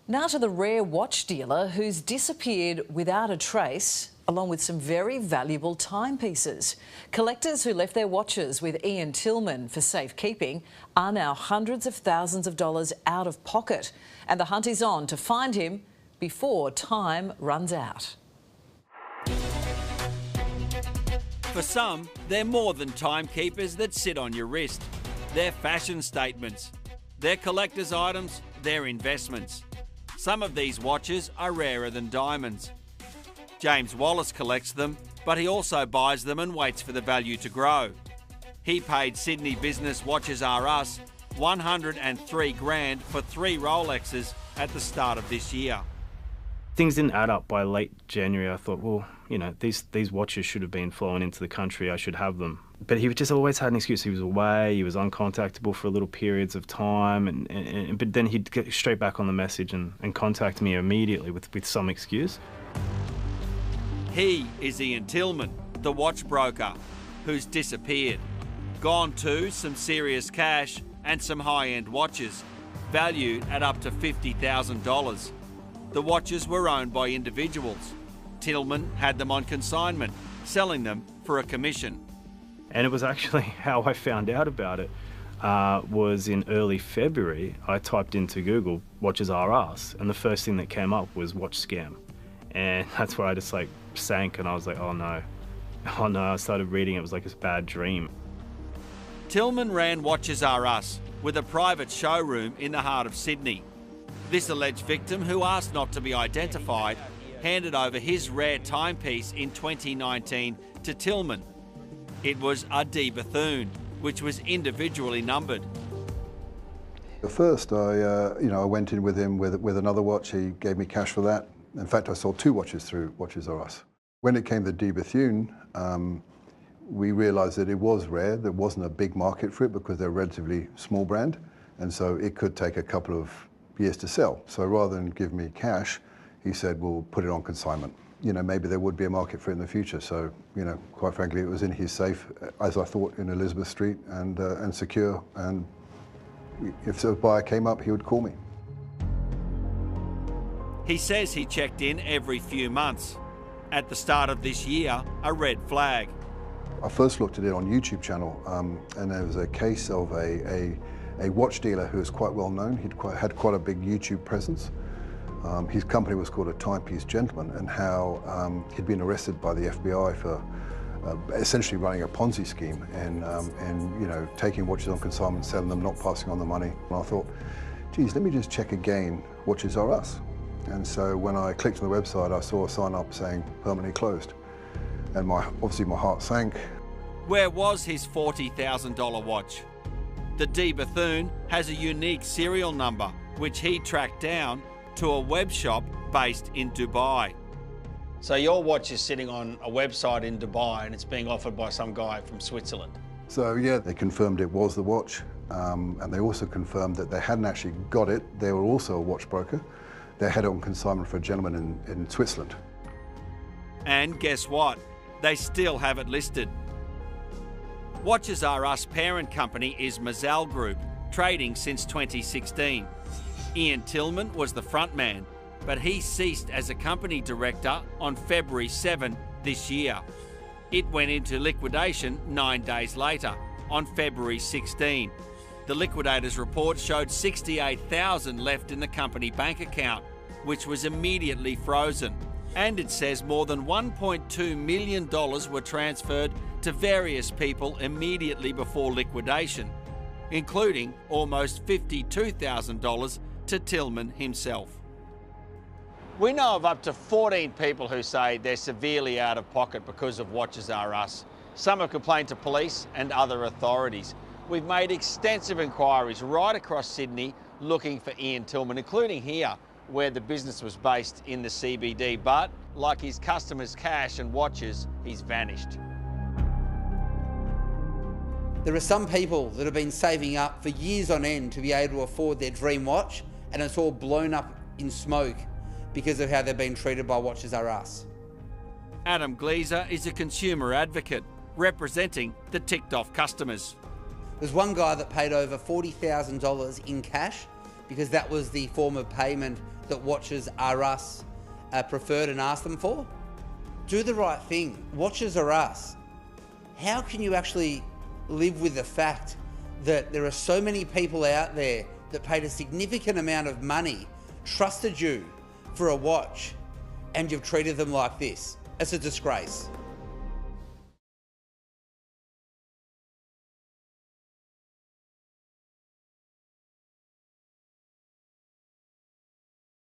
Now to the rare watch dealer who's disappeared without a trace, along with some very valuable timepieces. Collectors who left their watches with Ian Tillman for safekeeping are now hundreds of thousands of dollars out of pocket, and the hunt is on to find him before time runs out. For some, they're more than timekeepers that sit on your wrist. They're fashion statements. They're collector's items, they're investments. Some of these watches are rarer than diamonds. James Wallace collects them, but he also buys them and waits for the value to grow. He paid Sydney business Watches R Us $103 grand for 3 Rolexes at the start of this year. Things didn't add up by late January. I thought, well, you know, these watches should have been flowing into the country. I should have them. But he just always had an excuse. He was away. He was uncontactable for little periods of time. But then he'd get straight back on the message and contact me immediately with some excuse. He is Ian Tillman, the watch broker, who's disappeared. Gone too some serious cash and some high-end watches, valued at up to $50,000. The watches were owned by individuals. Tillman had them on consignment, selling them for a commission. And it was actually how I found out about it was in early February. I typed into Google, Watches R Us, and the first thing that came up was watch scam. And that's where I just like sank and I was like, oh no. Oh no, I started reading, it was like this bad dream. Tillman ran Watches R Us with a private showroom in the heart of Sydney. This alleged victim, who asked not to be identified, handed over his rare timepiece in 2019 to Tillman. It was a D Bethune, which was individually numbered. At first, I went in with him with another watch. He gave me cash for that. In fact, I sold 2 watches through Watches R Us. When it came to D Bethune, we realised that it was rare. There wasn't a big market for it because they're a relatively small brand, and so it could take a couple of years to sell. So rather than give me cash, he said, we'll put it on consignment. You know, maybe there would be a market for it in the future. So, you know, quite frankly, it was in his safe, as I thought, in Elizabeth Street and secure. And if a buyer came up, he would call me. He says he checked in every few months. At the start of this year, a red flag. I first looked at it on YouTube channel, and there was a case of a watch dealer who was quite well known. He'd had quite a big YouTube presence. His company was called A Timepiece Gentleman, and how he'd been arrested by the FBI for essentially running a Ponzi scheme and you know, taking watches on consignment, selling them, not passing on the money. And I thought, geez, let me just check again, Watches R Us. And so when I clicked on the website, I saw a sign up saying permanently closed. And obviously my heart sank. Where was his $40,000 watch? The D Bethune has a unique serial number, which he tracked down to a web shop based in Dubai. So your watch is sitting on a website in Dubai and it's being offered by some guy from Switzerland? So yeah, they confirmed it was the watch, and they also confirmed that they hadn't actually got it. They were also a watch broker. They had it on consignment for a gentleman in Switzerland. And guess what? They still have it listed. Watches R Us parent company is Mazal Group, trading since 2016. Ian Tillman was the front man, but he ceased as a company director on February 7 this year. It went into liquidation 9 days later, on February 16. The liquidator's report showed $68,000 left in the company bank account, which was immediately frozen. And it says more than $1.2 million were transferred to various people immediately before liquidation, including almost $52,000 to Tillman himself. We know of up to 14 people who say they're severely out of pocket because of Watches R Us. Some have complained to police and other authorities. We've made extensive inquiries right across Sydney looking for Ian Tillman, including here, where the business was based in the CBD, but like his customers' cash and watches, he's vanished. There are some people that have been saving up for years on end to be able to afford their dream watch, and it's all blown up in smoke because of how they've been treated by Watches R Us. Adam Gleeser is a consumer advocate representing the ticked-off customers. There's one guy that paid over $40,000 in cash because that was the form of payment that Watches R Us preferred and asked them for? Do the right thing. Watches R Us. How can you actually live with the fact that there are so many people out there that paid a significant amount of money, trusted you for a watch, and you've treated them like this? It's a disgrace.